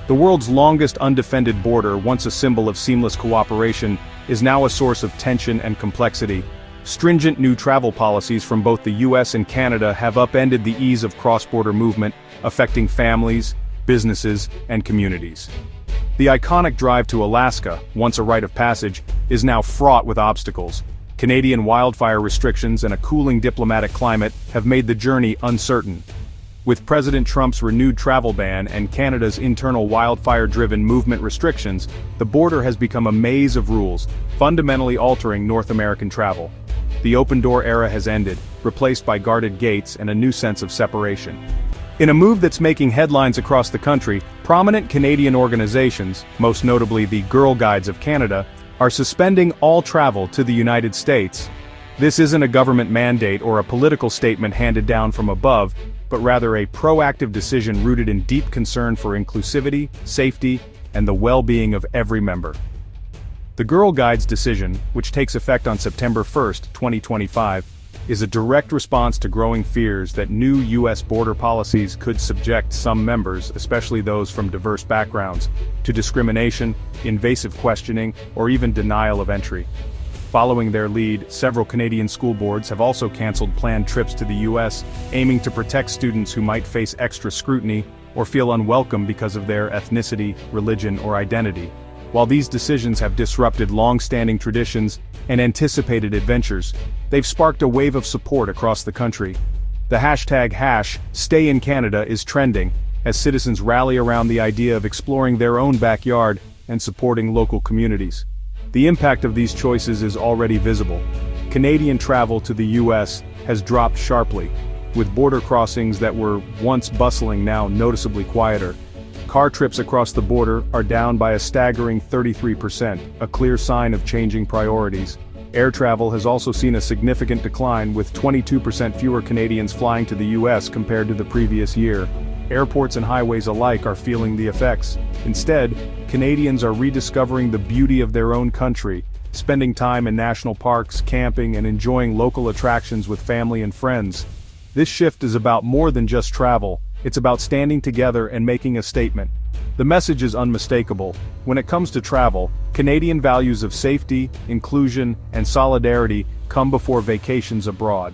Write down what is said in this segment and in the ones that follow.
The world's longest undefended border, once a symbol of seamless cooperation, is now a source of tension and complexity. Stringent new travel policies from both the US and Canada have upended the ease of cross-border movement, affecting families, businesses, and communities. The iconic drive to Alaska, once a rite of passage, is now fraught with obstacles. Canadian wildfire restrictions and a cooling diplomatic climate have made the journey uncertain. With President Trump's renewed travel ban and Canada's internal wildfire-driven movement restrictions, the border has become a maze of rules, fundamentally altering North American travel. The open-door era has ended, replaced by guarded gates and a new sense of separation. In a move that's making headlines across the country, prominent Canadian organizations, most notably the Girl Guides of Canada, are suspending all travel to the United States. This isn't a government mandate or a political statement handed down from above, but rather a proactive decision rooted in deep concern for inclusivity, safety, and the well-being of every member. The Girl Guides decision, which takes effect on September 1, 2025, is a direct response to growing fears that new U.S. border policies could subject some members, especially those from diverse backgrounds, to discrimination, invasive questioning, or even denial of entry. Following their lead, several Canadian school boards have also canceled planned trips to the U.S., aiming to protect students who might face extra scrutiny or feel unwelcome because of their ethnicity, religion, or identity. While these decisions have disrupted long-standing traditions and anticipated adventures, they've sparked a wave of support across the country. The hashtag #StayInCanada is trending, as citizens rally around the idea of exploring their own backyard and supporting local communities. The impact of these choices is already visible. Canadian travel to the U.S. has dropped sharply, with border crossings that were once bustling now noticeably quieter. Car trips across the border are down by a staggering 33%, a clear sign of changing priorities. Air travel has also seen a significant decline, with 22% fewer Canadians flying to the U.S. compared to the previous year. Airports and highways alike are feeling the effects. Instead, Canadians are rediscovering the beauty of their own country, spending time in national parks, camping, and enjoying local attractions with family and friends. This shift is about more than just travel, it's about standing together and making a statement. The message is unmistakable. When it comes to travel, Canadian values of safety, inclusion, and solidarity come before vacations abroad.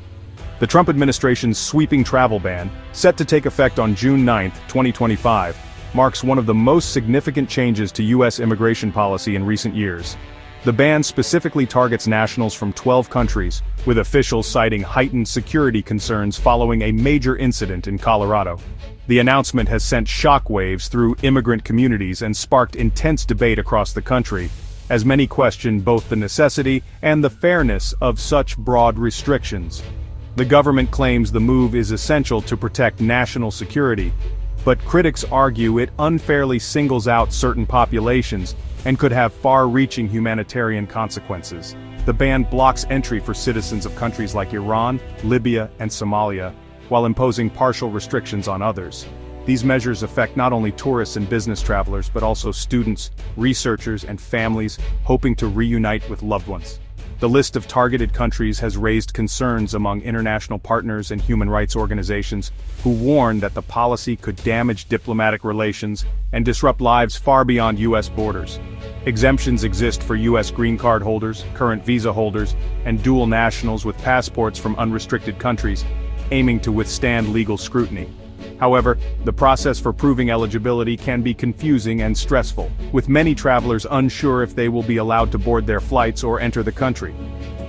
The Trump administration's sweeping travel ban, set to take effect on June 9, 2025, marks one of the most significant changes to U.S. immigration policy in recent years. The ban specifically targets nationals from 12 countries, with officials citing heightened security concerns following a major incident in Colorado. The announcement has sent shockwaves through immigrant communities and sparked intense debate across the country, as many question both the necessity and the fairness of such broad restrictions. The government claims the move is essential to protect national security, but critics argue it unfairly singles out certain populations and could have far-reaching humanitarian consequences. The ban blocks entry for citizens of countries like Iran, Libya, and Somalia, while imposing partial restrictions on others. These measures affect not only tourists and business travelers but also students, researchers, and families hoping to reunite with loved ones. The list of targeted countries has raised concerns among international partners and human rights organizations, who warn that the policy could damage diplomatic relations and disrupt lives far beyond U.S. borders. Exemptions exist for U.S. green card holders, current visa holders, and dual nationals with passports from unrestricted countries, aiming to withstand legal scrutiny. However, the process for proving eligibility can be confusing and stressful, with many travelers unsure if they will be allowed to board their flights or enter the country.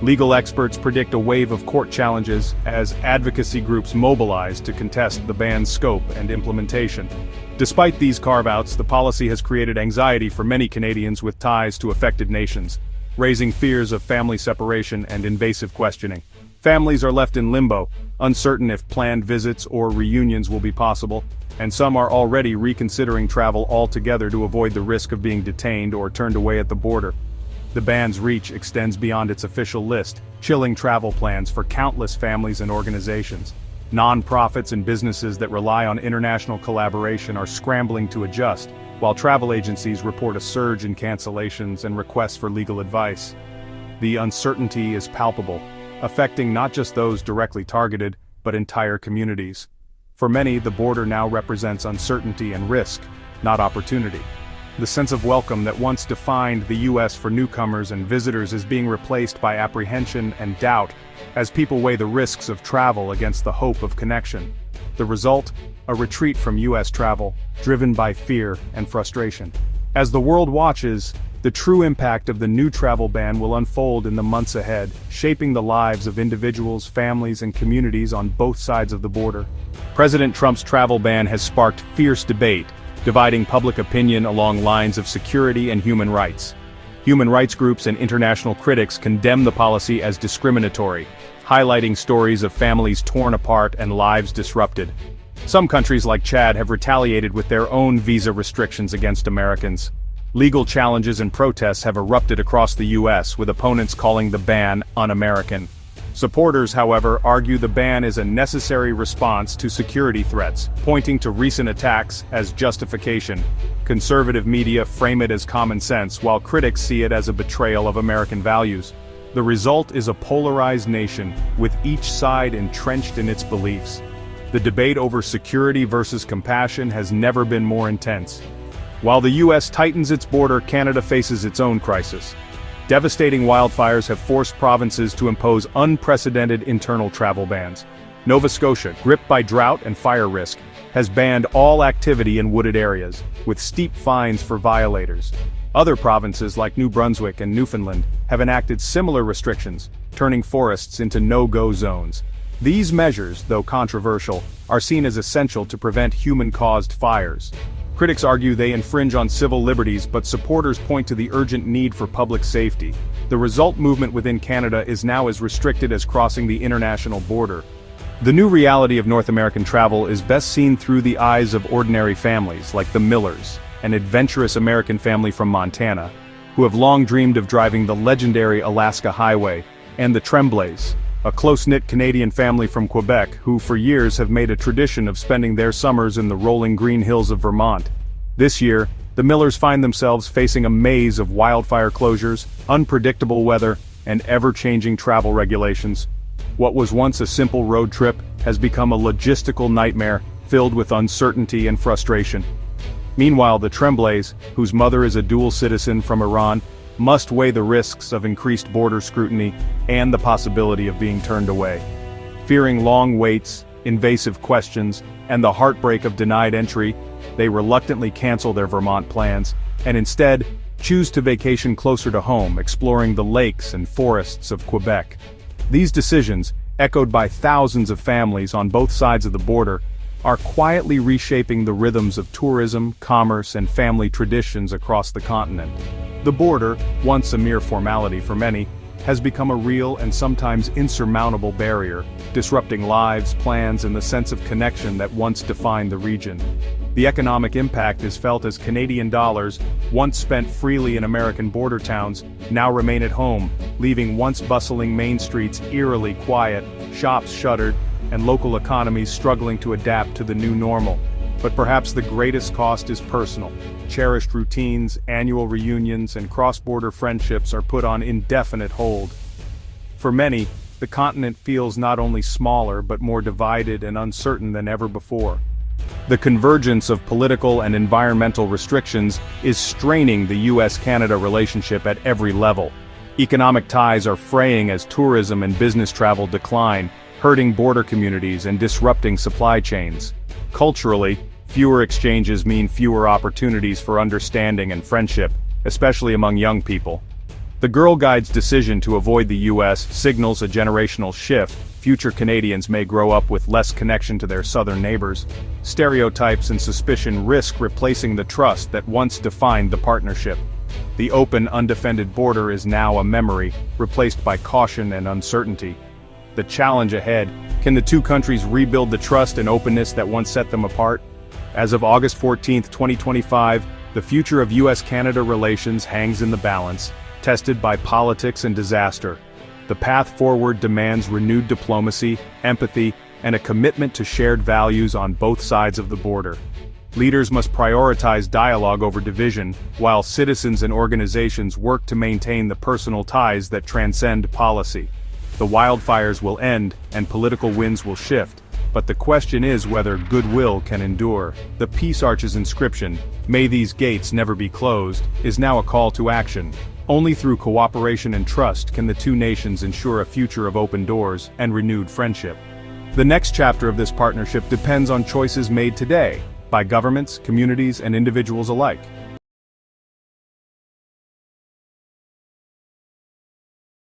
Legal experts predict a wave of court challenges as advocacy groups mobilize to contest the ban's scope and implementation. Despite these carve-outs, the policy has created anxiety for many Canadians with ties to affected nations, raising fears of family separation and invasive questioning. Families are left in limbo, uncertain if planned visits or reunions will be possible, and some are already reconsidering travel altogether to avoid the risk of being detained or turned away at the border. The ban's reach extends beyond its official list, chilling travel plans for countless families and organizations. Non-profits and businesses that rely on international collaboration are scrambling to adjust, while travel agencies report a surge in cancellations and requests for legal advice. The uncertainty is palpable, affecting not just those directly targeted, but entire communities. For many, the border now represents uncertainty and risk. not opportunity. The sense of welcome that once defined the U.S. for newcomers and visitors is being replaced by apprehension and doubt as people weigh the risks of travel against the hope of connection. The result? A retreat from U.S. travel, driven by fear and frustration. As the world watches, the true impact of the new travel ban will unfold in the months ahead, shaping the lives of individuals, families, and communities on both sides of the border. President Trump's travel ban has sparked fierce debate, dividing public opinion along lines of security and human rights. Human rights groups and international critics condemn the policy as discriminatory, highlighting stories of families torn apart and lives disrupted. Some countries like Chad have retaliated with their own visa restrictions against Americans. Legal challenges and protests have erupted across the U.S., with opponents calling the ban un-American. Supporters, however, argue the ban is a necessary response to security threats, pointing to recent attacks as justification. Conservative media frame it as common sense, while critics see it as a betrayal of American values. The result is a polarized nation, with each side entrenched in its beliefs. The debate over security versus compassion has never been more intense. While the U.S. tightens its border, Canada faces its own crisis. Devastating wildfires have forced provinces to impose unprecedented internal travel bans. Nova Scotia, gripped by drought and fire risk, has banned all activity in wooded areas, with steep fines for violators. Other provinces like New Brunswick and Newfoundland have enacted similar restrictions, turning forests into no-go zones. These measures, though controversial, are seen as essential to prevent human-caused fires. Critics argue they infringe on civil liberties, but supporters point to the urgent need for public safety. The result: movement within Canada is now as restricted as crossing the international border. The new reality of North American travel is best seen through the eyes of ordinary families like the Millers, an adventurous American family from Montana, who have long dreamed of driving the legendary Alaska Highway, and the Tremblays, a close-knit Canadian family from Quebec who for years have made a tradition of spending their summers in the rolling green hills of Vermont. This year, the Millers find themselves facing a maze of wildfire closures, unpredictable weather, and ever-changing travel regulations. What was once a simple road trip has become a logistical nightmare filled with uncertainty and frustration. Meanwhile, the Tremblays, whose mother is a dual citizen from Iran, must weigh the risks of increased border scrutiny and the possibility of being turned away. Fearing long waits, invasive questions, and the heartbreak of denied entry, they reluctantly cancel their Vermont plans, and instead, choose to vacation closer to home, exploring the lakes and forests of Quebec. These decisions, echoed by thousands of families on both sides of the border, are quietly reshaping the rhythms of tourism, commerce, and family traditions across the continent. The border, once a mere formality for many, has become a real and sometimes insurmountable barrier, disrupting lives, plans, and the sense of connection that once defined the region. The economic impact is felt as Canadian dollars, once spent freely in American border towns, now remain at home, leaving once bustling main streets eerily quiet, shops shuttered, and local economies struggling to adapt to the new normal. But perhaps the greatest cost is personal. Cherished routines, annual reunions, and cross-border friendships are put on indefinite hold. For many, the continent feels not only smaller but more divided and uncertain than ever before. The convergence of political and environmental restrictions is straining the U.S.-Canada relationship at every level. Economic ties are fraying as tourism and business travel decline, hurting border communities and disrupting supply chains. Culturally, fewer exchanges mean fewer opportunities for understanding and friendship, especially among young people. The Girl Guide's decision to avoid the U.S. signals a generational shift. Future Canadians may grow up with less connection to their southern neighbors. Stereotypes and suspicion risk replacing the trust that once defined the partnership. The open, undefended border is now a memory, replaced by caution and uncertainty. The challenge ahead: can the two countries rebuild the trust and openness that once set them apart? As of August 14, 2025, the future of U.S.-Canada relations hangs in the balance, tested by politics and disaster. The path forward demands renewed diplomacy, empathy, and a commitment to shared values on both sides of the border. Leaders must prioritize dialogue over division, while citizens and organizations work to maintain the personal ties that transcend policy. The wildfires will end, and political winds will shift, But the question is whether goodwill can endure. The Peace Arch's inscription, "May these gates never be closed," is now a call to action. Only through cooperation and trust can the two nations ensure a future of open doors and renewed friendship. The next chapter of this partnership depends on choices made today, by governments, communities, and individuals alike.